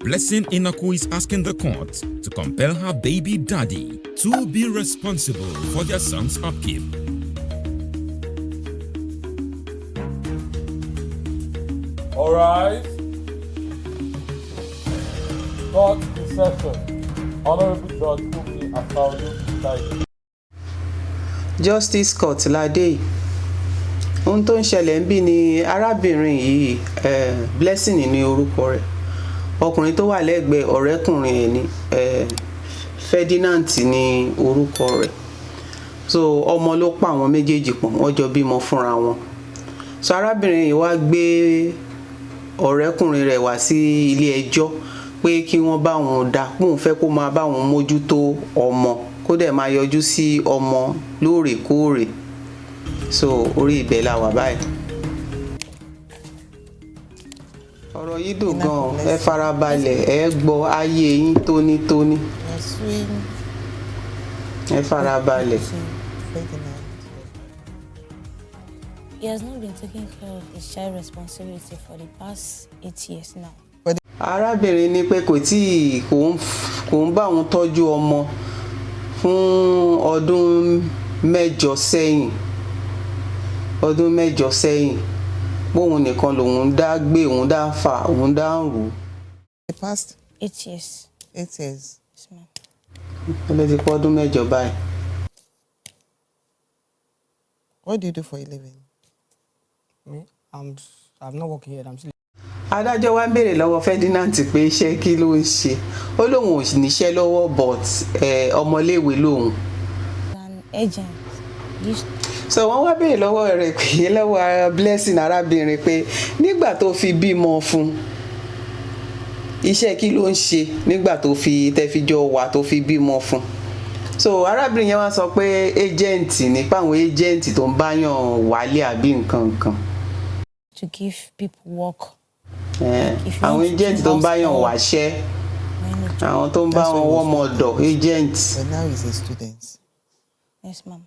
Blessing Inaku is asking the court to compel her baby daddy to be responsible for their son's upkeep. All right. Court in session. Honorable Judge Funmi Akaolu presiding. Justice Court ládé ohun tó ń ṣẹlẹ̀ ń bí ni arábìnrin yìí Blessing ní orúkọ rẹ̀ ọkùnrin tó wà lẹ́gbẹ̀ẹ́ ọ̀rẹ́kùnrin ẹ̀ ní Ferdinand ní orúkọ rẹ̀ so ọmọ ló pa àwọn méjèèjì pọ̀ wọ́n jọ bímọ fúnra wọn so arábìnrin yìí wá gbé ọ̀rẹ́kùnrin rẹ̀ wá sí ilé ẹjọ́ pé kí wọ́n bá wọn dá póun fẹ́ kó máa bá wọn mójútó ọmọ kó dẹ̀ máa yọjú sí ọmọ lóòrèkóòrè so orí ibẹ̀ la wà báyìí. ọ̀rọ̀ yìí dùn gan-an ẹ farabalẹ̀ ẹ gbọ́ ayé yín tónítóní ẹ farabalẹ̀. He has not been taking care of his child responsibility for the past 8 years now. arábìnrin ní pé kò ń bá òun tọ́jú ọmọ fún ọdún mẹ́jọ sẹ́yìn bóun nìkan lòun dá gbé òun dá fà òun dá ń rù. The past 8 years. 8 years. Yes, ma'am. ó lè ti pọ́ ọdún mẹ́jọ báyìí. What do you do for a living? Me, I'm not working yet. I'm still. adájọ́ wa ń béèrè lọ́wọ́ Ferdinand pé iṣẹ́ kí ló ń ṣe ó lóun ò níṣẹ́ lọ́wọ́ but ọmọléèwé lòun. An agent. so wọ́n wá béèrè lọ́wọ́ rẹ̀ pé lọ́wọ́ Blessing arábìnrin pé nígbà tó fi bímọ fún iṣẹ́ kí ló ń ṣe nígbà tó fi tẹ́fíjọ́ wà tó fi bímọ fún so arábìnrin yẹn wá sọ pé agent nípa àwọn agent tó ń báyàn wálé àbí nǹkan kan. To give people work. àwọn agent tó ń báyàn wáṣẹ́ àwọn tó ń bá wọn wọ́mọ ọ̀dọ̀ agent. But now he's a student. Yes, ma'am.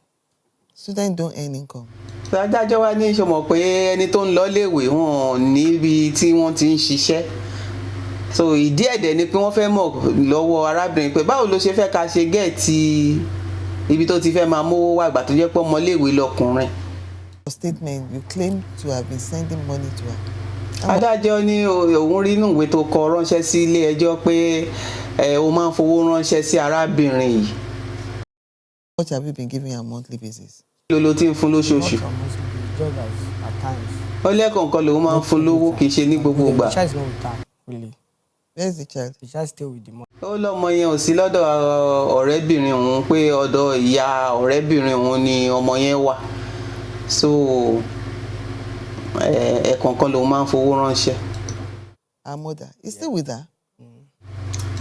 Students don't earn income. adájọ́ wa ní ìṣòmọ̀ pé ẹni tó ń lọ léèwé wọn níbi tí wọ́n ti ń ṣiṣẹ́ so ìdí ẹ̀dẹ̀ ni pé wọ́n fẹ́ mọ̀ lọ́wọ́ arábìnrin pé báwo ló ṣe fẹ́ ká ṣe gẹ̀ẹ́tì ibi tó ti fẹ́ máa mówó wá ìgbà tó jẹ́ pé ọmọléèwé lọkùnrin. For statement, you claim to have been sending money to her. adájọ́ ní òun rí inú ìwé tó kọ ránṣẹ́ sí ilé ẹjọ́ pé ó máa ń fowó ránṣẹ́ sí arábìnrin yìí. What have you been giving her on a monthly basis? ló ti ń fún lóṣooṣù. ó lẹ́kọ̀ọ̀kan lòun máa ń fún lówó kì í ṣe ní gbogbo ìgbà. The child is not with her, really. Where's the child? The child stay with the mother. ó lọ́mọ yẹn ò sí lọ́dọ̀ ọ̀rẹ́bìnrin òun pé ọ̀dọ̀ ìyá ọ̀rẹ́bìnrin òun ni ọmọ yẹn wà so ẹ̀kọ̀ọ̀kan lòun máa ń fowó ránṣẹ́. Her mother is still with her.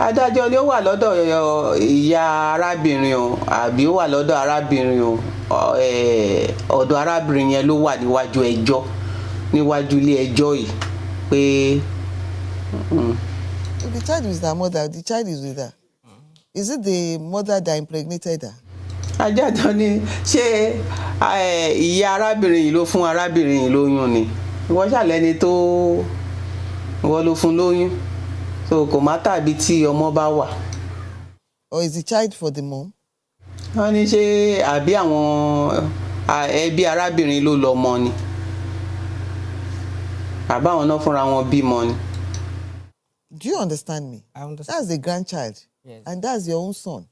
adájọ́ ni ó wà lọ́dọ̀ ìyá arábìnrin o àbí ó wà lọ́dọ̀ arábìnrin o ọ̀dọ̀ arábìnrin yẹn ló wà níwájú ẹjọ́ níwájú ilé ẹjọ́ yìí pé. If the child is with her mother, the child is with her. Is it the mother that impregnated her? adájọ́ ni ṣé ìyá arábìnrin yìí ló fún arábìnrin yìí lóyún ni ìwọ ṣàlẹ́ni tó ìwọ ló fún lóyún so kò má tàbí tí ọmọ bá wà. Or is the child for the mom? wọ́n ní ṣé àbí àwọn ẹbí arábìnrin ló lọ́mọ ni àbáwọn náà fúnra wọn bímọ ni. Do you understand me? I understand. That's a grandchild. Yes. And that's your own son.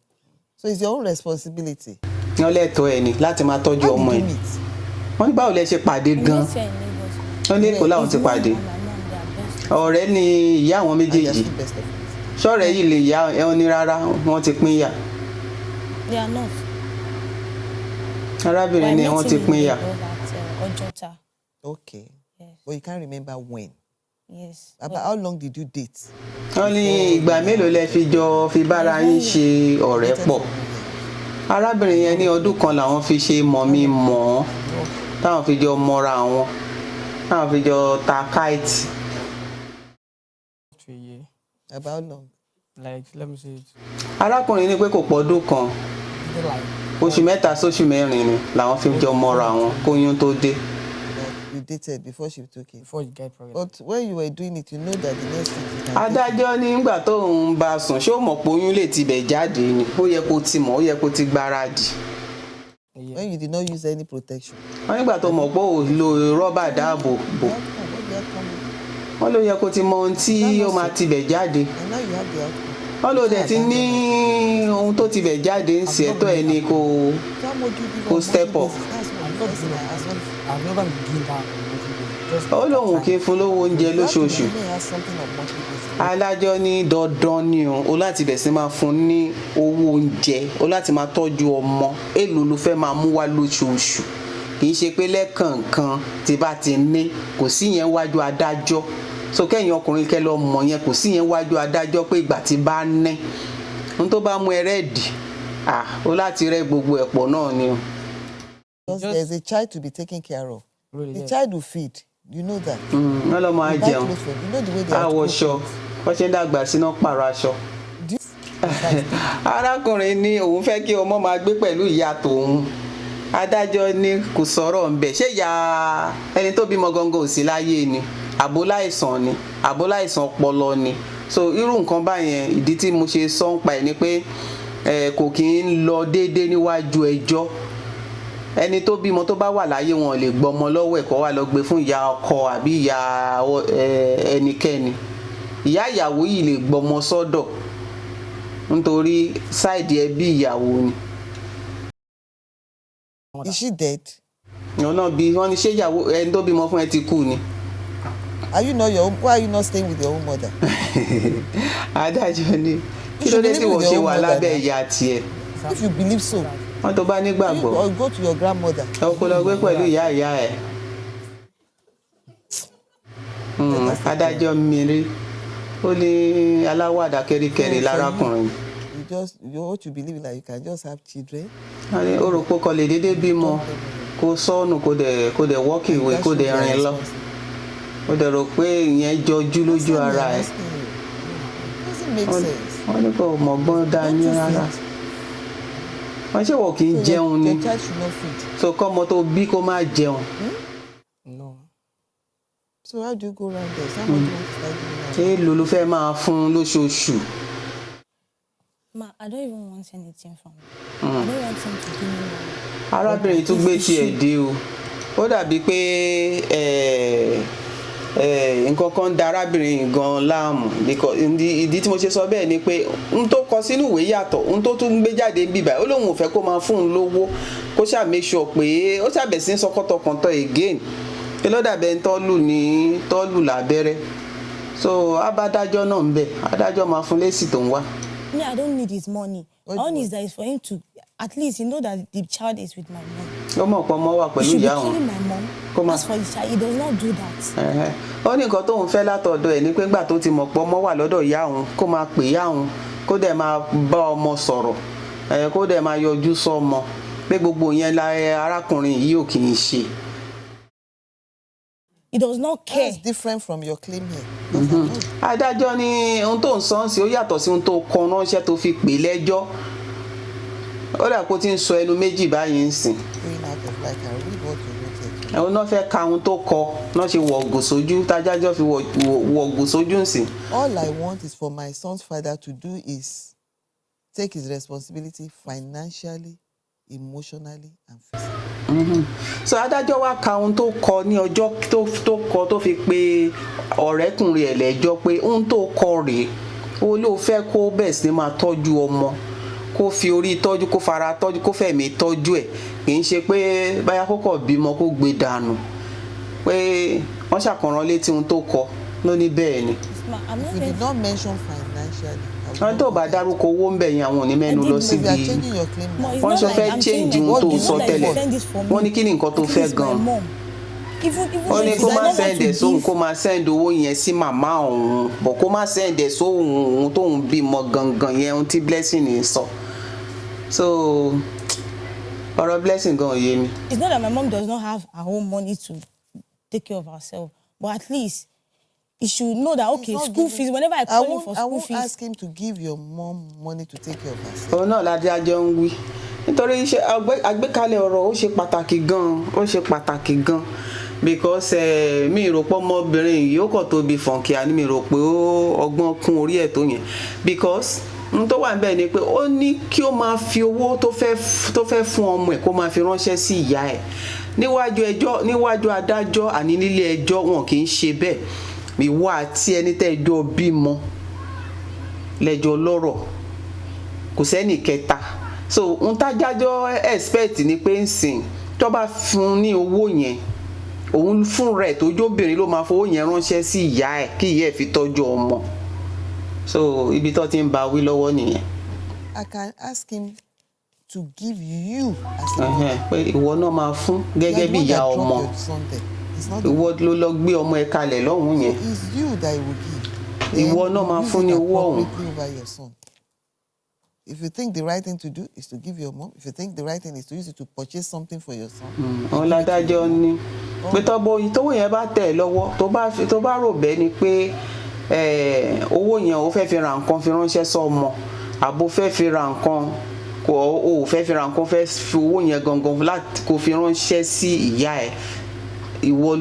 So it's your own responsibility. wọ́n lẹ́tọ̀ọ́ ẹ̀ ní láti máa tọ́jú How ọmọ did ẹ̀. you meet? wọ́n ní báwo lẹ ṣe pàdé gan-an. wọ́n ní Èkó làwọn ti pàdé. ọ̀rẹ́ ni ìyá àwọn And you're méjèèjì. still best of friends. ṣọ́ọ̀rẹ́ yìí lè yá ẹ ní rárá wọ́n ti pín yà. They are not. arábìnrin ni wọ́n ti pín yà. Ojota. Okay. Yes. But you can't remember when. Yes. About how long did you date? wọ́n ní ìgbà mélòó lẹ fi bára yín ṣe ọ̀rẹ́ pọ̀. arábìnrin yẹn ní ọdún kan làwọn fi ṣe mọ̀-mí-mọ̀-ọ́ táwọn fi jọ mọ́ra wọn táwọn fi jọ ta káìtì. To a year. About how long? Like, let me say it. arákùnrin ní pé kò pọ̀ ọdún kan Is it like oṣù mẹ́ta sóṣù mẹ́rin ni làwọn fi jọ mọ́ra wọn kóyún tó dé. That you dated before she took it. Before you get pregnant. But when you were doing it, you know that the next thing you can adájọ́ ní nígbà tó ń bá a sùn ṣé ó mọ̀ pé oyún lè tibẹ̀ jáde ni ó yẹ kó ti mọ̀ ó yẹ kó ti gbáradì. when you did not use any protection. wọ́n nígbà tó mọ̀ pé ò lo rọ́bà dáàbò bò wọ́n ló yẹ kó ti mọ ohun tí ó máa tibẹ̀ jáde. And now you have the outcome. wọ́n ló dẹ̀ ti ní ohun tó tibẹ̀ jáde ń ṣe ẹ̀tọ́ ẹ̀ ni kó step up. I've never been doing that. Just ó lóun kì í fún lówó oúnjẹ lóṣooṣù. adájọ́ ní dandan ni o láti bẹ̀ sí máa fún ní owó oúnjẹ o láti máa tọ́jú ọmọ èlò ló fẹ́ máa mú wá lóṣooṣù kì í ṣe pé lẹ́ẹ̀kọ̀ọ̀kan tí bá ti ní kò sí yẹn wájú adájọ́ so kẹ́yìn ọkùnrin kẹ́ lọ mọ̀ yẹn kò sí yẹn wájú adájọ́ pé ìgbà tí bá ní ohun tó bá mú ẹ rẹ́ẹ̀dì o láti rẹ́ gbogbo ẹ̀pọ̀ náà ni o. Because there's a child to be taken care of. Really, The yeah. child will feed. You know that. wọ́n lọ́ máa You buy jẹun clothes for them. You know the way they are. àwọ̀ṣọ wọ́n ṣe ń dàgbà síná pààrọ̀ aṣọ. arákùnrin ní òun fẹ́ kí ọmọ máa gbé pẹ̀lú ìyá tòun adájọ́ ní kò sọ̀rọ̀ ńbẹ̀ ṣé ìyá ẹni tó bímọ gangan ò sí láyé ni àbó láìsàn ni àbó láìsàn ọpọlọ ni so irú nǹkan báyẹn ìdí tí mo ṣe sọ ń pa ẹ̀ ni pé kò kí ń lọ déédéé níwájú ẹjọ́ ẹni tó bímọ tó bá wà láyé wọn lè gbọmọ lọ́wọ́ ẹ̀kọ́ wà lọ gbé fún ìyá ọkọ àbí ìyá ẹnikẹ́ni ìyá ìyàwó yìí lè gbọmọ sọ́dọ̀ nítorí sáìdì ẹbí ìyàwó ni. Is she dead? ọ̀nà bí wọ́n ní ṣé ìyàwó ẹni tó bímọ fún ẹ ti kú ni. Are you not your own? Why are you not staying with your own mother? adájọ́ ni kí ló dé tí wọ́n ṣe wà lábẹ́ ìyá tiẹ̀. If you believe so, wọ́n tó bá nígbàgbọ́ or go to your grandmother. ẹ kó lọ gbé pẹ̀lú ìyá ìyá ẹ̀. adájọ́ mìíràn ó ní aláwàdà kẹ́ríkẹ́rí lárákùnrin. What you believe in that you can just have children. wọ́n ní ó rò pé kò lè déédéé bímọ kó sọnù kó dẹ̀ walk away kó dẹ̀ rìn lọ ó dẹ̀ rò pé ìyẹn jọjú lójú ara ẹ̀. Doesn't make sense. wọ́n ní kò mọ̀gbọ́n dání rárá wọ́n ṣe wọ̀ kí n jẹun ni Your child should not feed. so kọ́mọ tó bí kó má jẹun. No. So how do you go around this? How much do you want to start doing now? ṣé èlò ló fẹ́ máa fún lóṣooṣù. Ma, I don't even want anything from him. I don't want him to give me money. arábìnrin tún gbé tiẹ̀ dé o ó dàbí pé nǹkan kan ń da arábìnrin gan láàmú ìdí tí mo ṣe sọ bẹ́ẹ̀ ni pé n tó kọ sínú ìwé yàtọ̀ n tó tún gbé jáde bíbá ó lóun ò fẹ́ kó máa fún un lówó kó ṣáà make sure pé ó ṣàbẹ̀ sí sọ kọ́tọ̀kọ́tọ̀ again pé ló dàbẹ̀ ń tọ́lù lábẹ́rẹ́ so abádájọ́ náà ń bẹ̀ adájọ́ máa fún lésì tó ń wá. Me, I don't need his money. All is that is for him to, at least, know that the child is with my mom. ó mọ̀ pé ọmọ wà He pẹ̀lú should be ìyá òun. killing my mom. Kó má- As for the child, he does not do that. ó ní nǹkan tóun fẹ́ látọ̀dọ̀ ẹ̀ ní pé gbà tó ti mọ̀ pé ọmọ wà lọ́dọ̀ ìyá òun kó máa pè ìyá òun kó dẹ̀ máa bá ọmọ sọ̀rọ̀ kó dẹ̀ máa yọjú sọ́mọ pé gbogbo yẹn la arákùnrin yìí ò kì í ṣe. He does not care. That's different from your claim here. adájọ́ ní ohun tó ń sọ ọ́n sí ó yàtọ̀ sí ohun tó kọ ránṣẹ́ tó fi pè lẹ́jọ́ ó dà kó ti ń sọ ẹnu méjì báyìí ń sìn Going out of like I read what you wrote. ẹ̀hún náà fẹ́ ka ohun tó kọ náà ṣe wọ̀gùn sójú tájájọ́ fi wọ̀gùn sójú ń sìn. All I want is for my son's father to do is take his responsibility financially, emotionally, and physically. so adájọ́ wá ka ohun tó kọ ní ọjọ́ tó kọ tó fi pe ọ̀rẹ́kùnrin ẹ̀ lẹ́jọ́ pé ohun tó kọ rèé ó ló fẹ́ kó bẹ̀rẹ̀ sí máa tọ́jú ọmọ kó fi orí tọ́jú kó fara tọ́jú kó fẹ̀mí tọ́jú ẹ̀ kì í ṣe pé báyà kókò bímọ kó gbé dànù pé wọ́n ṣàkànràn létí ohun tó kọ ló ní bẹ́ẹ̀ ni. Ma, I'm not If you going did not mention financially, I would wọ́n not tó bá dárúkọ owó ń bẹ̀ yẹn àwọn ò ní mẹ́nu lọ So if you are síbi changing your claim No, now, it's wọ́n not ṣe like fẹ́ I'm change saying ohun that tó it's sọ not like tẹ́lẹ̀ you send this for me. wọ́n ní kí ni nǹkan tó At fẹ́ least my gan-an. mom. Even ó ní if kó I má don't want send to ẹ̀ sóhun give- kó má send owó yẹn sí màmá òun bọ̀ kó má send ẹ̀ sóhun òun tóun bímọ gangan yẹn ohun tí blessing ń sọ so ọ̀rọ̀ blessing gan yé mi. It's not that my mom does not have her own money to take care of herself, but at least he should know that, okay, He's not school giving- fees, whenever I call him for I school won't fees, ask him to give your mom money to take care of herself. òun náà ládájọ́ ń wí nítorí iṣẹ́ àgbékalẹ̀ ọ̀rọ̀ ó ṣe pàtàkì gan-an ó ṣe pàtàkì gan-an because mi rò pé ọmọbìnrin yìí ó kàn tóbi fọ̀nkíà ni mi rò pé ọgbọ́n kún orí ẹ̀ tó yẹn because n tó wà níbẹ̀ ni pé ó ní kí ó máa fi owó tó fẹ́ fún ọmọ ẹ̀ kó máa fi ránṣẹ́ sí ìyá ẹ̀ níwájú adájọ́ àní nílé ẹjọ́ wọn kì í ṣe bẹ́ẹ̀ ìwọ àti ẹni tẹ́ ẹjọ́ bímọ lẹ́jọ́ lọ́rọ̀ kò sẹ́nì kẹta so n tájájọ́ expect ni pé ń sìn tó bá fún ní owó yẹn òun fún rẹ̀ tó jóbìnrin ló máa fowó yẹn ránṣẹ́ sí ìyá ẹ̀ kí ìyá ẹ̀ fi tọ́jú ọmọ so ibi tó ti ń ba wí lọ́wọ́ nìyẹn. I can ask him to give you as a mother. pé ìwọ náà máa fún gẹ́gẹ́ bí ìyá ọmọ ìwọ ló lọ gbé ọmọ ẹ̀ kalẹ̀ lọ́hùn yẹn It's you that he will give. ìwọ náà máa fún ní owó ọ̀hún. Over your son. If you think the right thing to do is to give your mom, if you think the right thing is to use it to purchase something for your son. Ọládájọ́ ní pé tówó yẹn bá tẹ̀ lọ́wọ́ tó bá rò bẹ́ẹ̀ ni pé owó yẹn ò fẹ́ fi ra nǹkan fi ránṣẹ́ sọ́mọ àbò fẹ́ fi ra nǹkan ò fẹ́ fi ra nǹkan fẹ́ fi owó yẹn gangan láti kó fi ránṣẹ́ sí ìyá ẹ̀ ìwọ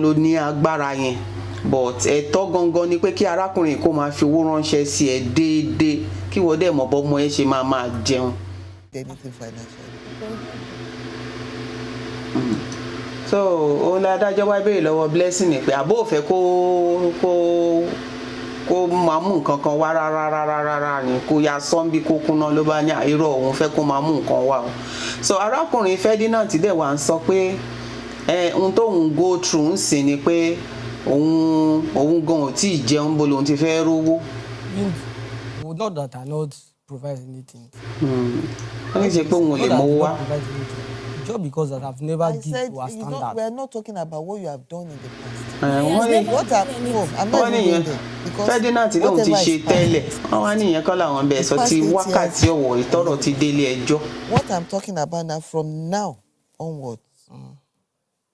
ló ní agbára yẹn but ẹ̀tọ́ gangan ni pé kí arákùnrin kó máa fi owó ránṣẹ́ sí ẹ déédéé kí wọ́n dẹ̀ mọ̀ bọ́mọ ẹ ṣe máa jẹun. Anything financially. So òun la adájọ́ wá béèrè lọ́wọ́ Blessing ni pé àbó ò fẹ́ kó máa mú nǹkan kan wá rárá ni kó ya sọ́nbí kó kúná ló bá ní àìrọ̀ òun fẹ́ kó máa mú nǹkan wá o. So arákùnrin Ferdinand dẹ̀ wá ń sọ pé ohun tóun go through ń sìn ni pé òun gan ò tí ì jẹun bó lòun ti fẹ́ rówó. Not that I not provide anything. wọ́n ní ṣe pé òun ò lè mówó wá. Just because that I've never I given said, to a we standard. are not talking about what you have done in the past. I'm wọ́n not ní even yẹn there. Because Ferdinand lòun ti whatever ṣe is past, tẹ́lẹ̀ wọ́n wá níyẹn kọ́ làwọn bẹ̀ sọ ti wákàtí ọ̀wọ̀ ìtọ́rọ̀ ti délé ẹjọ́. What I'm talking about now, from now onwards,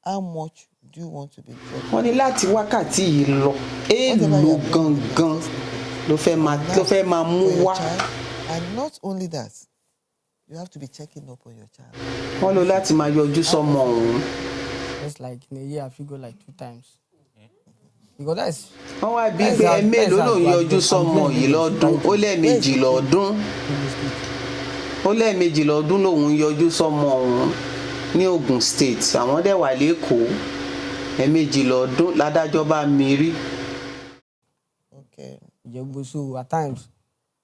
how much do you want to be judged? wọ́n ní láti wákàtí yìí lọ èèlò gangan ló fẹ́ máa mú For your wá. child. And not only that, you have to be checking up on your child. wọ́n lò láti máa yọjú sọ́mọ ọ̀hún. Just like in a year, I figure like 2 times. Because that's. wọ́n wá bí pé ẹ̀mélòó ló ń yọjú sọ́mọ yìí lọ́dún ó lẹ́ẹ̀mejì lọ́dún lòun ń yọjú sọ́mọ ọ̀hún ní Ogun State àwọn dẹ̀ wà lẹ́kọ̀ọ́ ẹ̀ẹ̀mejì lọ́dún ládájọ́ bá mi rí. Okay. So at times.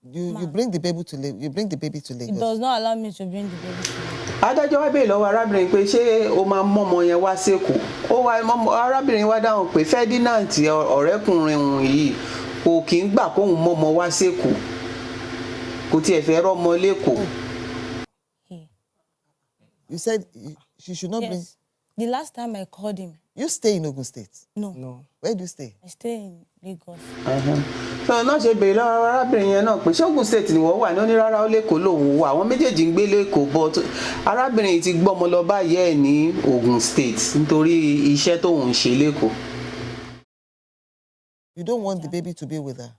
You bring the baby to Lagos. You bring the baby to Lagos. It does not allow me to bring the baby to me. adájọ́ wá béèrè lọ́wọ́ arábìnrin pé ṣé o máa mọ́mọ yẹn wá sẹ́kọ̀ọ́ arábìnrin wá dáhùn pé Ferdinand ọ̀rẹ́kùnrin òun yìí kò kì í gbà kóun mọ́mọ wá sẹ́kọ̀ọ́ kò tiẹ̀ fẹ́ rọ́mọ lẹ́kọ̀ọ́. You said she should not bring. Yes. The last time I called him. You stay in Ogun State. No. Where do you stay? I stay in Lagos. so náà ṣe béèrè lọ́wọ́ arábìnrin yẹn náà pé ṣé Ogun State ni wọ́n wà ní onírárá ó lẹ́kọ̀ọ́ lòun wà àwọn méjèèjì ń gbé lẹ́kọ̀ọ́ bọ́ arábìnrin yìí ti gbọ́mọ lọ báyìí ẹ̀ ní Ogun State nítorí iṣẹ́ tóun ń ṣe lẹ́kọ̀ọ́. You don't want the baby to be with her.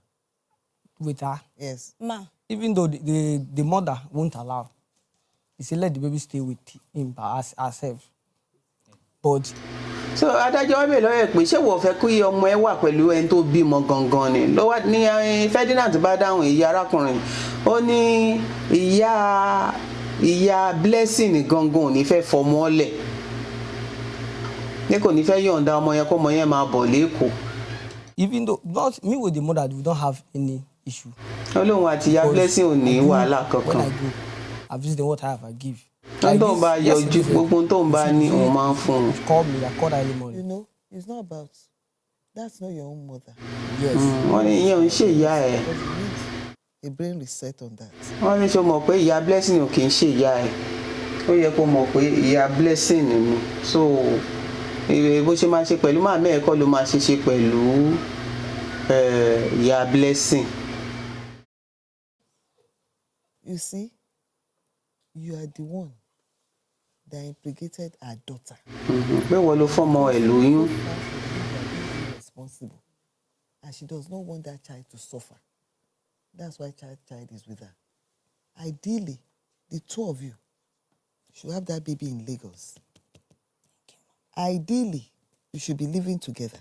With her. Yes. Ma. Even though the mother won't allow, he said let the baby stay with him by herself. But. So adájọ́ wá bèèrè lọ́wọ́ ẹ̀ pé ṣé wọ́n fẹ́ kí ọmọ ẹ wà pẹ̀lú ẹni tó bímọ gangan ni lọ́wọ́ ní Ferdinand bá dáhùn ìyá arákùnrin ó ní ìyá Blessing gangan ò ní fẹ́ fọmọ lẹ̀ ní kò ní fẹ́ yọ̀ǹda ọmọ yẹn kó ọmọ yẹn máa bọ̀ lẹ́kọ̀ọ́. Even though not me with the mother, we don't have any issue. Ọlọ́run àti ìyá Blessing ò ní wàhálà kankan. When I go, I visit what I have, I give. Wọ́n tó ń bá yọjú gbogbo tó ń bá ní òun máa ń fún un. Call me, I call early morning. You know, it's not about. That's not your own mother. Yes. Wọ́n ní ìyẹn ò ń ṣe ìyá ẹ̀. But you need a brain reset on that. Wọ́n ní ṣe mọ̀ pé ìyá Blessing ò kì í ṣe ìyá ẹ̀. Ó yẹ kó mọ̀ pé ìyá Blessing ni. So bó ṣe máa ṣe pẹ̀lú màmá ẹ̀ kọ́ ló máa ṣe pẹ̀lú ìyá Blessing. You see, you are the one that implicated her daughter. Pé wọ́n ló fọ́mọ ẹ̀ lóyún. Responsible, and she does not want that child to suffer. That's why child is with her. Ideally, the two of you should have that baby in Lagos. ideally you should be living together.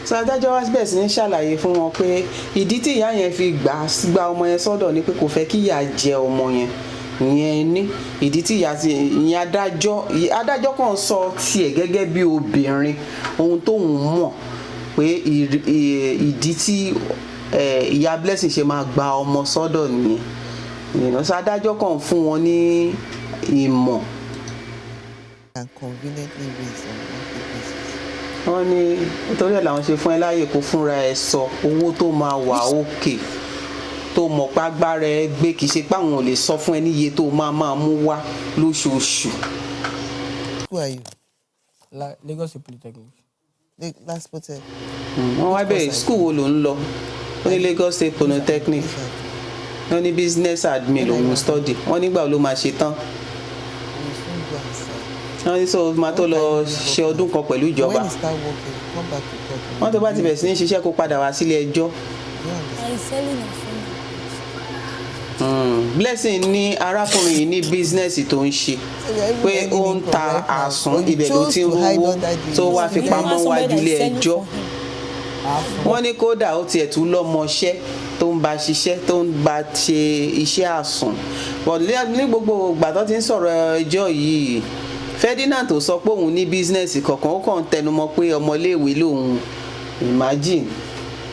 So adájọ́ wá bẹ̀rẹ̀ sí ní ṣàlàyé fún wọn pé ìdí tí ìyá yẹn fi gba ọmọ yẹn sọ́dọ̀ ni pé kò fẹ́ kí ìyá jẹ ọmọ yẹn ìyẹn ní ìdí tí ìyẹn adájọ́ kan sọ tiẹ̀ gẹ́gẹ́ bí obìnrin ohun tóun mọ̀ pé ìdí tí ìyá Blessing ṣe máa gba ọmọ sọ́dọ̀ nìyẹn so adájọ́ kan fún wọn ní ìmọ̀. And conveniently raise on monthly basis. wọ́n ní nítorí ẹ̀ làwọn ṣe fún ẹ láàyè kó fúnra ẹ sọ owó tó máa wà òkè tó mọ̀ pàgbára ẹ gbé kì í ṣe páwọn ò lè sọ fún ẹ níye tó máa mú wá lóṣooṣù. Who are you? Lagos State Polytechnic. Last potel. wọ́n wá bẹ̀rẹ̀ school wo ló ń lọ ó ní Lagos State Polytechnic wọ́n ní business admin lòun study wọ́n nígbà ló máa ṣe tán wọ́n ní sọ máa tó lọ ṣe ọdún kan pẹ̀lú ìjọba When you start working, come back to court. wọ́n tó bá ti bẹ̀rẹ̀ sí ní ṣiṣẹ́ kó padà wá sílé ẹjọ́. I selling a phone. Blessing ní arákùnrin yìí ní bísínẹ́sì tó ń ṣe pé ó ń ta àsùn ibẹ̀ ló ti ń rówó tó wá fi pamọ́ wájú ilé ẹjọ́. Wọ́n ní kódà ó tiẹ̀ tún lọ́mọṣẹ́ tó ń bá ṣiṣẹ́ tó ń bá ṣe iṣẹ́ àsùn. ní gbogbo ìgbà tó ti ń sọ̀rọ̀ ẹjọ́ yìí Ferdinand tó sọ pé òun ní bísínẹ́sì kankan ó kàn ń tẹnumọ́ pé ọmọléèwé lòun imagine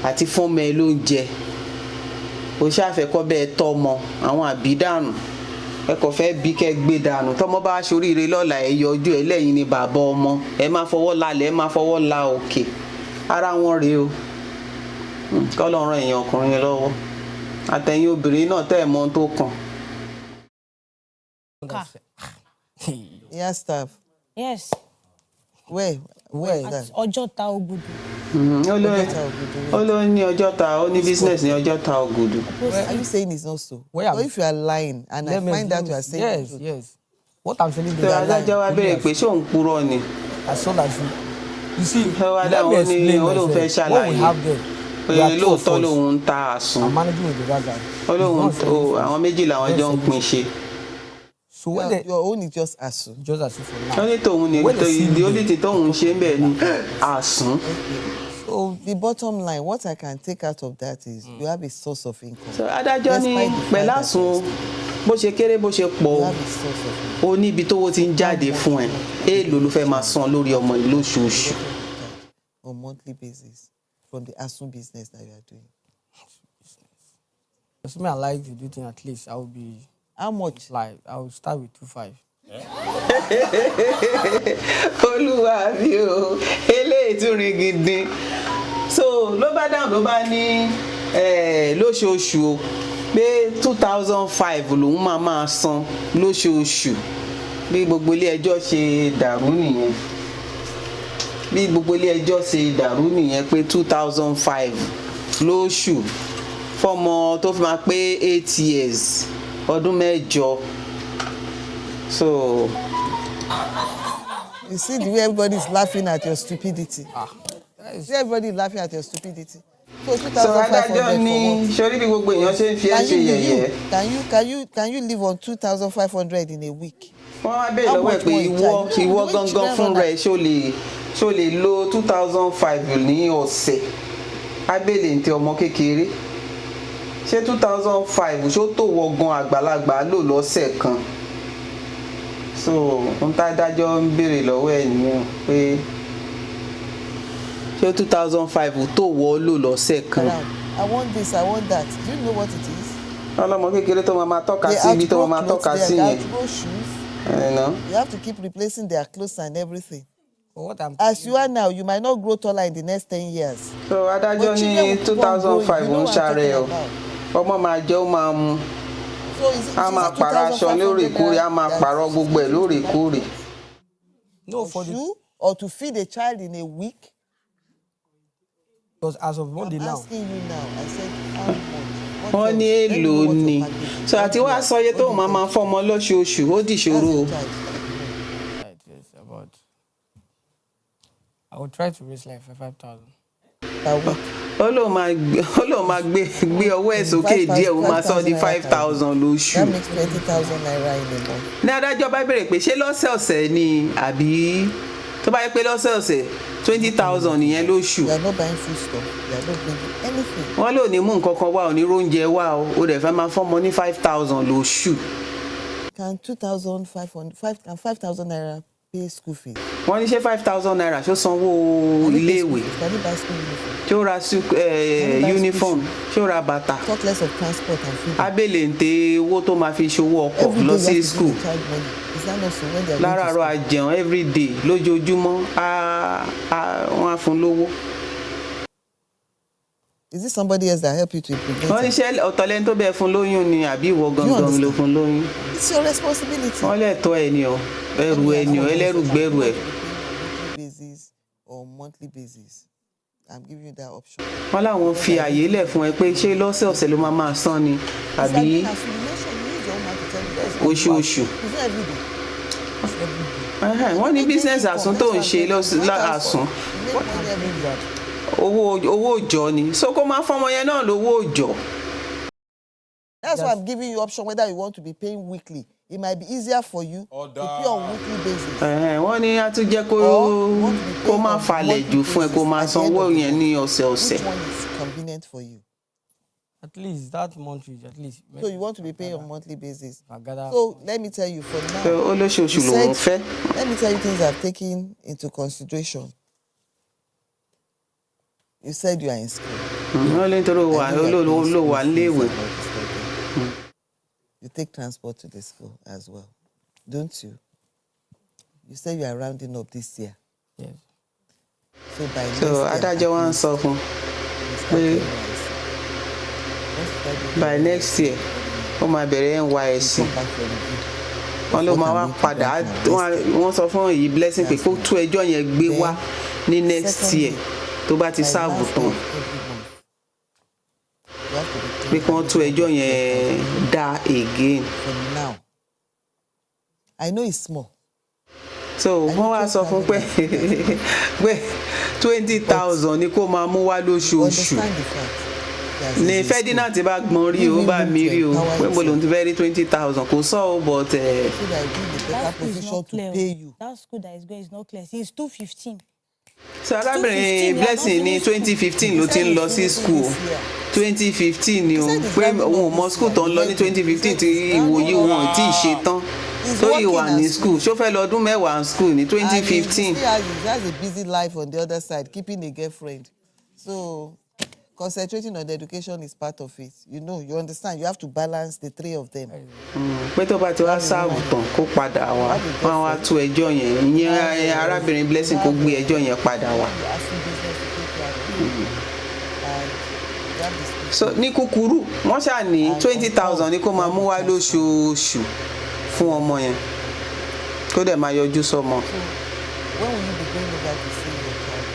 àti fúnmọ ẹ ló ń jẹ ó ṣàfẹ́kọ́ bẹ́ẹ̀ tọ́mọ àwọn àbídànù ẹ kò fẹ́ bí kẹ́ gbé dànù tọ́mọ bá ṣoríire lọ́la ẹ yọjú ẹ lẹ́yìn ni bàbá ọmọ ẹ máa fọwọ́ lálẹ́ ẹ máa fọwọ́ la òkè ara wọn rèé o kọ́lọ́run èèyàn ọkùnrin lọ́wọ́ àtẹ̀yìn obìnrin náà tẹ́ ẹ̀ mọ́ tó kàn. Yeah, staff. Yes. Where is that? Ọjọ́ta Ògùdù. ó ló ní Ọjọ́ta ó ní business ní Ọjọ́ta Ògùdù. Are you saying it's not so? Where So if you are lying and I find out you are saying yes. What I'm saying is tó adájọ́ wa béèrè pé ṣé òun purọ́ ni. as soon as you see, wá let me dáhùn ní explain olóhùn fẹ́ myself. What we ṣàlàyé have there, pé we are two of lóòótọ́ us. lòun ń ta àsùn I'm managing with the raga. olóhùn àwọn méjì làwọn jọ ń pín ṣe. So when they your own is just asu. just as if for now. wọ́n ní tòun ní ìdí olùtí tóun ṣe ń bẹ̀ ní àsùn. So the bottom line, what I can take out of that is you have a source of income. So adájọ́ ní pẹ̀lú àsùn bó ṣe kéré bó ṣe pọ̀ You have a source of income. o níbi tówó ti ń jáde fún ẹ èèlò ló fẹ́ máa san lórí ọmọ yìí lóṣooṣù. On monthly basis from the asu business that you are doing. Assuming I like to do things at least, I will be How much? like I will start with 2.5. olúwa mi o eléyìí tún rí gidi so ló bá dáhùn ló bá ní lóṣooṣù o pé 2005 lòun máa san lóṣooṣù bí gbogbo ilé ẹjọ́ ṣe dàrú nìyẹn pé 2005 lóṣù fọ́mọ tó fi máa pé 8 years ọdún 8. So You see the way everybody is laughing at your stupidity. See everybody is laughing at your stupidity. So 2,500 adájọ́ ní sórí bí gbogbo èèyàn ṣe ń fi ẹ́ ṣe yẹ̀yẹ́. Can you live on 2,500 in a week? wọ́n wá bèèrè lọ́wọ́ ẹ̀ pé ìwọ gangan fún rẹ̀ ṣó lè lo 2005 ní ọ̀sẹ̀ abẹ́lẹ̀ ní ti ọmọ kékeré ṣé 2005 ṣó tó wọ gan àgbàlagbà lò lọ́sẹ̀ kan. So ohun tá adájọ́ ń béèrè lọ́wọ́ ẹ̀ nìyẹn pé ṣé 2005 tó wọ́ lò lọ́sẹ̀ kan. I want this, I want that. Do you know what it is? ọlọ́mọ kékeré tó máa tọ́ka sí ibi tó máa tọ́ka sí yẹn. You have to keep replacing their clothes and everything. But what I'm As you are now, you might not grow taller in the next 10 years. So adájọ́ ní 2005 ń ṣàrẹ̀ o ọmọ máa jẹ́ ó máa mu So is it a máa pààrọ̀ aṣọ lóòrèkóòrè a máa pààrọ̀ gbogbo ẹ̀ lóòrèkóòrè. no for the you or to feed a child in a week? because as of Monday I'm now. asking you now. I said how much? wọ́n ní èèlò ni so àti wá sọ iye tó máa fọ́mọ lóṣooṣù ó dìṣòro o. Right, yes, about. I will try to raise like 5,000. ó lóun máa gbé ọwọ́ ẹ̀ sókè díẹ̀ ó máa sọ di 5,000 lóṣù. That makes 20,000 naira in a month. ní adájọ́ bá béèrè pé ṣé lọ́sẹ̀ọ̀sẹ̀ ni àbí tó bá yẹ pé lọ́sẹ̀ọ̀sẹ̀ 20,000 nìyẹn lóṣù You are not buying food stuff. You are not bringing anything. wọ́n lò ní mú nǹkan kan wá ò ní róúnjẹ wá o dẹ̀ fẹ́ máa fọ́mọ ní 5,000 lóṣù Can 5,000 naira pay school fees? wọ́n ní ṣé 5,000 naira ṣó sanwó Can you pay iléèwé school fees? Can you buy school uniform? ṣé ó ra uniform ṣé ó ra bàtà Talk less of transport and food. abẹ́lẹ̀ ń tẹ owó tó máa fi ṣòwò ọkọ̀ Every lọ day sí you have to school give the child money. Is that not so when they are going to láràárọ̀ school? àjẹun everyday lójoojúmọ́ wọ́n á fún lówó. Is it somebody else that help you to implement wọ́n ní it? ṣé ọ̀tọ̀lẹ́ni tó bẹ́ẹ̀ fún lóyún ni àbí ìwọ gangan ló understand? fún lóyún It's your responsibility. wọ́n lẹ́tọ́ ẹ̀ ni ọ ẹrù ẹ̀ ni ọ ẹlẹ́rù gbẹ́rù ẹ̀ Weekly basis or monthly basis. I'm giving you that option. wọ́n láwọn fi àyè lẹ̀ fún ẹ pé ṣé lọ́sẹ̀ọ̀sẹ̀ ló máa san ni àbí oṣooṣù. wọ́n ní business àsùn tó ń ṣe àsùn owó òòjọ́ ni so kó máa fọmọ yẹn náà lówó òòjọ́. That's why I'm giving you option whether you want to be paying weekly. It might be easier for you to pay on weekly basis. wọ́n ní á tún jẹ́ kó má falẹ̀ jù fún ẹ kó máa sanwó yẹn ní ọ̀sẹ̀ọ̀sẹ̀. Which one is convenient for you? At least that month is at least. So you want to be paying on monthly basis. Agada. So let me tell you for now. ó lóṣooṣù lòun fẹ́. Let me tell you things I've taken into consideration. You said you are in school. wọ́n lé nítorí ló wà níléèwé. You take transport to the school as well, don't you? You say you are rounding up this year. Yes. So by next so year, adájọ́ wa ń sọ fún pé by next year ó máa bẹ̀rẹ̀ NYSC wọ́n ló máa wá padà wọ́n sọ fún èyí blessing pé kó tú ẹjọ́ yẹn gbé wá ní next year tó bá ti sáàbù tán pé kí wọ́n tú ẹjọ́ yẹn dá again. For now, I know it's small. so wọ́n wá sọ fún pé 20,000 ni kó máa mú wá lóṣooṣù Understand the fact. that ní it's a Ferdinand ti bá gbọ́n rí o bá mi rí o pé mo lòun ti fẹ́ rí 20,000 kò sọ o but school that is in the better That school is position not to clear. pay you. That school that is going is not clear. Since 215. so arábìnrin blessing ní 2015 ló ti ń lọ sí school 2015 ni o pé òun ò mọ school tó ń lọ ní 2015 tí ìwòye wọn ò tí ì ṣe tán tó yìí wà ní school ṣó fẹ́ lọ ọdún mẹ́wàá school ní 2015. He has a busy life on the other side, keeping a girlfriend. So concentrating on the education is part of it. You know, you understand. You have to balance the three of them. pé tó bá ti wá sáàbù tán kó padà wá wọn wá tú ẹjọ́ yẹn ìyẹn arábìnrin blessing kó gbé ẹjọ́ yẹn padà wá. You ask the business to take care of you. And you have this. so ní kúkúrú wọ́n ṣáà ní 20,000 ni kó máa mú wá lóṣooṣù fún ọmọ yẹn kó dẹ̀ máa yọjú sọ́mọ. When will you be going over to see your child?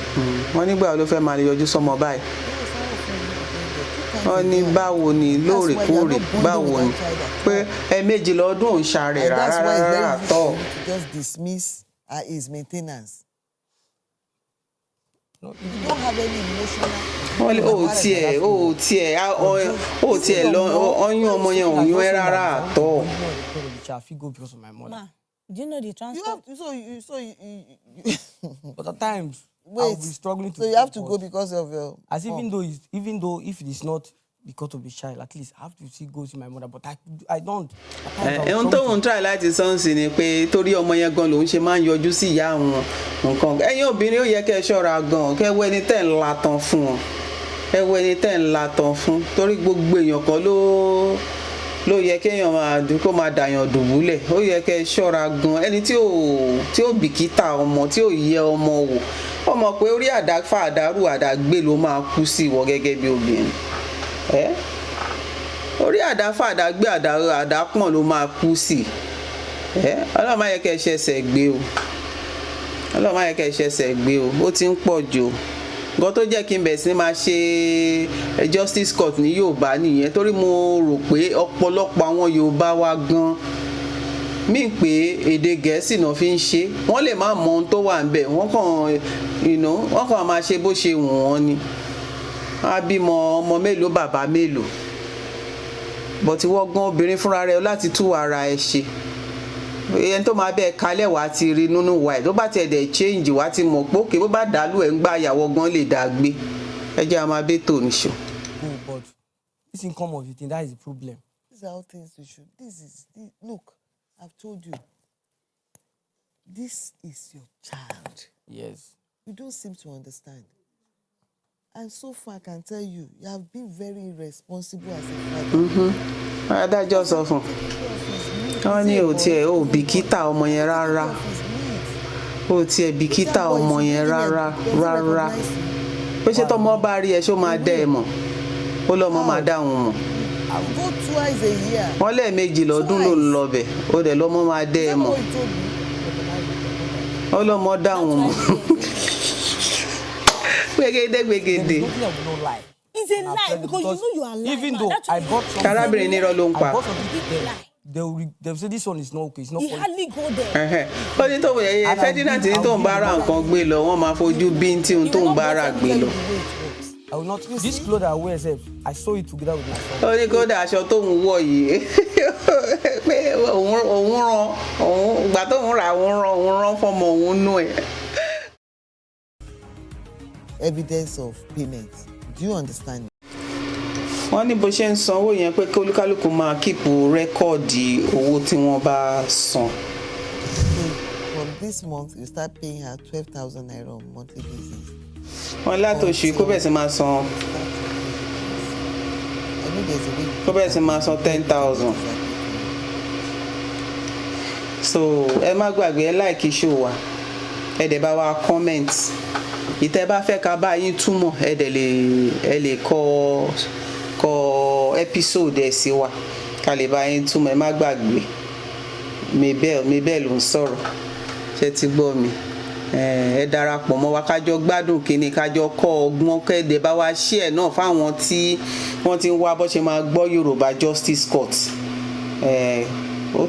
wọ́n nígbà wo ló fẹ́ máa yọjú sọ́mọ báyìí. Yes, how often will you be going there? 2 times a wọ́n ní year. báwo ni lóòrèkóòrè báwo ni pé ẹ̀ẹ̀mejì lọ́dún ò ń ṣàrẹ̀ And that's why it's very rárá easy tọ́. for you to just dismiss his maintenance. No, You don't have any emotional. wọ́n lé ó tiẹ̀ lọ ọyún ọmọ yẹn ò yún ẹ́ rárá tọ́. I feel go because of my mother. Ma, do you know the You transport? have to, But at times I'll wait. be struggling to. So you have to pay go for- because of your. As even though if it is not because of the child, at least I have to see go see my mother. But I don't. At times I will ohun struggle tóun try láti sọ́nsì ni pé torí ọmọ yẹn gan lòun ṣe máa ń yọjú sí ìyá àwọn nǹkan ẹ̀yin obìnrin ó yẹ kẹ́ ẹ ṣọ́ra gan kẹ́ ẹ wọ ẹni tẹ́ ń latan fún wọn ẹ wọ ẹni tẹ́ ń latan fún torí gbogbo èèyàn kan ló yẹ kéèyàn máa dàyàn dùbúlẹ̀ ó yẹ kẹ́ ẹ ṣọ́ra gan ẹni tí ò bìkítà ọmọ tí ò yẹ ọmọ wò ọmọ pé orí àdáfà àdárù àdágbé ló máa kú sí ìwọ gẹ́gẹ́ bí obìnrin orí àdáfà àdágbé àdápọ̀n ló máa kú sí ọlọ́run má yẹ kẹ́ ẹ ṣẹ̀ṣẹ̀ gbé o ọlọ́run má yẹ kẹ́ ẹ ṣẹ̀ṣẹ̀ gbé o ó ti ń pọ̀ jù nǹkan tó jẹ́ kí n bẹ̀ sí máa ṣe justice court ní Yorùbá nìyẹn torí mo rò pé ọ̀pọ̀lọpọ̀ àwọn Yorùbá wa gan mí pé èdè Gẹ̀ẹ́sì náà fi ń ṣe wọ́n lè má mọ ohun tó wà níbẹ̀ wọ́n kàn máa ṣe bó ṣe wù wọ́n ni wọ́n á bímọ ọmọ mélòó bàbá mélòó bọ̀tí wọ́n gan obìnrin fúnra rẹ̀ láti tú ara ẹ̀ ṣe ẹni tó máa bẹ́ẹ̀ kalẹ̀ wá ti rí nínú wa ẹ̀ tó bá tiẹ̀ dẹ̀ change wá ti mọ̀ pé òkè bó bá dàlú ẹ̀ ń gbá ìyàwó gan lè dà gbé ẹ jẹ́ a máa bẹ́ tò níṣó. No, but this income of the thing, that is the problem. These are all things we should. Look, I've told you. This is your child. Yes. You don't seem to understand. And so far, I can tell you, you have been very irresponsible as a father. Adájọ́ sọ fún wọn ní ò tiẹ̀ ò bìkítà ọmọ yẹn rárá ò tiẹ̀ bìkítà ọmọ yẹn rárá ó ṣe tọ́mọ bá rí ẹ ṣó máa dẹ́ ẹ mọ̀ ó lọ́mọ máa dá òun mọ̀ I'll go twice a year. wọ́n lẹ́ẹ̀mejì lọ́dún ló ń lọ bẹ̀ ó dẹ̀ lọ́mọ máa dẹ́ ẹ mọ̀ ó lọ́mọ dá òun mọ̀ gbégédé. It's a lie because you know you are lying. Even though I bought something, Arábìnrin ní irọ́ ló ń pa. I bought something, they'll say this one is not okay, it's not He for hardly go there. ó ní tó yẹ Ferdinand ní tó ń bára nǹkan gbé lọ wọ́n máa fojú bí tí tó ń bára gbé lọ. I will not. This clothes I wear, self, I sew it together with my son. ó ní kódà aṣọ tó ń wọ̀ yìí pé òun rán ìgbà tó ń ra òun rán fọmọ òun nú ẹ̀. Evidence of payment. Do you understand? wọ́n ní bó ṣe ń san owó yẹn pé kí olúkálùkù máa kíìpù rẹ́kọ̀dì owó tí wọ́n bá san. So from this month, you start paying her 12,000 naira on monthly basis. wọ́n látòṣù kó bẹ̀rẹ̀ sí máa san I know there's a way. kó bẹ̀rẹ̀ sí máa san 10,000. so ẹ má gbàgbé ẹ like show wa ẹ dẹ̀ bá wa comment ìtẹ́ bá fẹ́ ká bá yín túmọ̀ ẹ lè kọ episode ẹ̀ sí wa ká lè bá yín túmọ̀ ẹ má gbàgbé Mabel ló ń sọ̀rọ̀ ṣé ti gbọ́ mi ẹ darapọ̀ mọ́ wa kájọ gbádùn kínní kájọ kọ́ ọgbọ́n kẹ́dẹ̀ bá wa share náà fáwọn tí wọ́n ti ń wá bó ṣe máa gbọ́ Yorùbá Justice Court wọ́n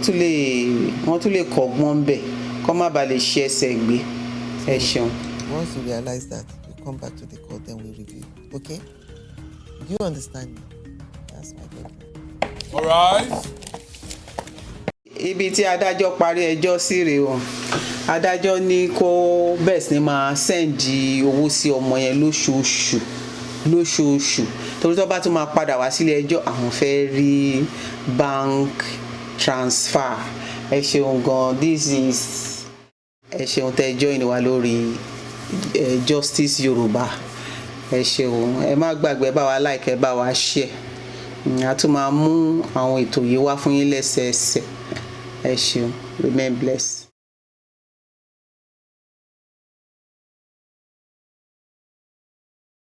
tún lè kọ́gbọ́n bẹ̀ kọ́ má bàa lè ṣe ẹsẹ̀ gbé ẹ ṣeun. Once you realize that, you come back to the court, then we review. Okay? Do you understand me? That's my problem. All right. Ibi tí adájọ́ parí ẹjọ́ sí rèé o adájọ́ ní kó bẹ́ẹ̀ sì ni máa sẹ́ǹdì owó sí ọmọ yẹn lóṣooṣù torí tó bá tún máa padà wá sílé ẹjọ́ àwọn fẹ́ rí bank transfer ẹ ṣeun gan ẹ ṣeun tẹ́ join wa lórí Justice Yorùbá ẹ ṣeun ẹ má gbàgbé bá wa like ẹ bá wa share a tún máa mú àwọn ètò yìí wá fún yín lẹ́sẹẹsẹ ẹ ṣeun remain blessed.